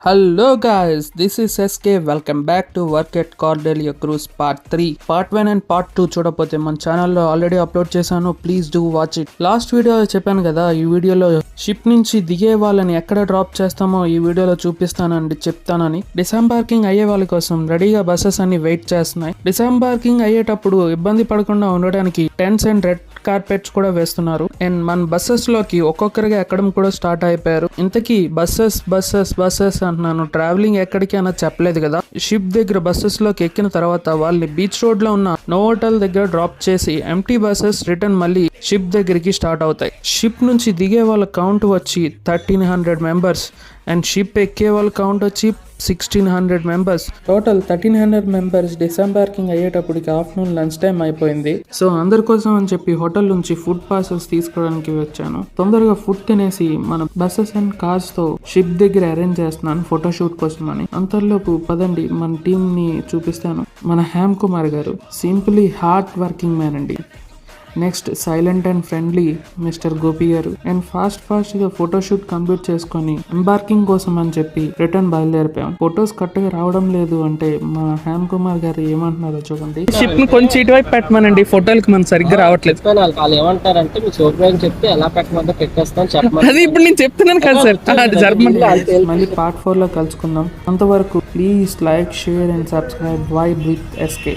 Hello guys, this is SK. Welcome back to work at Cordelia cruise part 3. Part 1 and part 2 చూడకపోతే మన ఛానల్లో already upload చేశాను. Please do watch it. Last వీడియోలో చెప్పాను కదా, ఈ వీడియోలో షిప్ నుంచి దిగే వాళ్ళని ఎక్కడ డ్రాప్ చేస్తామో ఈ వీడియోలో చూపిస్తానండి, చెప్తానని. డిసెంబార్కింగ్ అయ్యే వాళ్ళ కోసం రెడీగా బస్సెస్ అన్ని వెయిట్ చేస్తున్నాయి. డిసెంబార్కింగ్ అయ్యేటప్పుడు ఇబ్బంది పడకుండా ఉండడానికి టెంట్స్ అండ్ రెడ్ కార్పెట్స్ కూడా వేస్తున్నారు. అండ్ మన బస్సెస్ లోకి ఒక్కొక్కరిగా ఎక్కడం కూడా స్టార్ట్ అయిపోయారు. ఇంతకీ బస్సెస్ అంటున్నాను, ట్రావెలింగ్ ఎక్కడికి అన్నది చెప్పలేదు కదా. షిప్ దగ్గర బస్సెస్ లోకి ఎక్కిన తర్వాత వాళ్ళని బీచ్ రోడ్ లో ఉన్న నోవోటల్ దగ్గర డ్రాప్ చేసి ఎంటీ బస్సెస్ రిటర్న్ మళ్ళీ షిప్ దగ్గరికి స్టార్ట్ అవుతాయి. షిప్ నుంచి దిగే వాళ్ళ కౌంట్ వచ్చి 1300 మెంబర్స్ అండ్ షిప్ ఎక్కే వాళ్ళ కౌంట్ వచ్చి 1600 మెంబర్స్. టోటల్ 1300 మెంబర్స్ డిసెంబార్కింగ్ అయ్యేటప్పటికి ఆఫ్టర్నూన్ లంచ్ టైం అయిపోయింది. సో అందరి కోసం అని చెప్పి హోటల్ నుంచి ఫుడ్ పార్సల్స్ తీసుకోవడానికి వచ్చాను. తొందరగా ఫుడ్ తినేసి మన బస్సెస్ అండ్ కార్స్ తో షిప్ దగ్గర అరేంజ్ చేస్తున్నాను ఫోటోషూట్ కోసం అని. అంతలోపు పదండి మన టీమ్ ని చూపిస్తాను. మన హ్యామ్ కుమార్ గారు సింప్లీ హార్డ్ వర్కింగ్ మ్యాన్ అండి. Next silent and friendly mister Gopi గారు. అండ్ ఫాస్ట్ గా ఫోటోషూట్ కంప్లీట్ చేసుకొని ఎంబార్కింగ్ కోసం అని చెప్పి రిటర్న్ బయలుదేరిపోయాం. ఫొటోస్ కరెక్ట్గా రావడం లేదు అంటే మా హ్యామ్ కుమార్ గారు ఏమంటున్నారో చూడండి. షిప్ ని కొంచెం ఇటువైపు పెట్టమనండి, ఫోటోలకి మనం సరిగ్గా రావట్లేదు. వాళ్ళు ఏమంటారంటే మీ సోదరుని చెప్తే ఎలా పెట్టమంటే పెట్టేస్తాను చెప్పండి. అది ఇప్పుడు నేను చెప్తున్నాను కదా సార్, జర్మన్. మళ్ళీ పార్ట్ 4 లో కలుసుకుందాం. అంతవరకు please like, share and subscribe vibe with SK.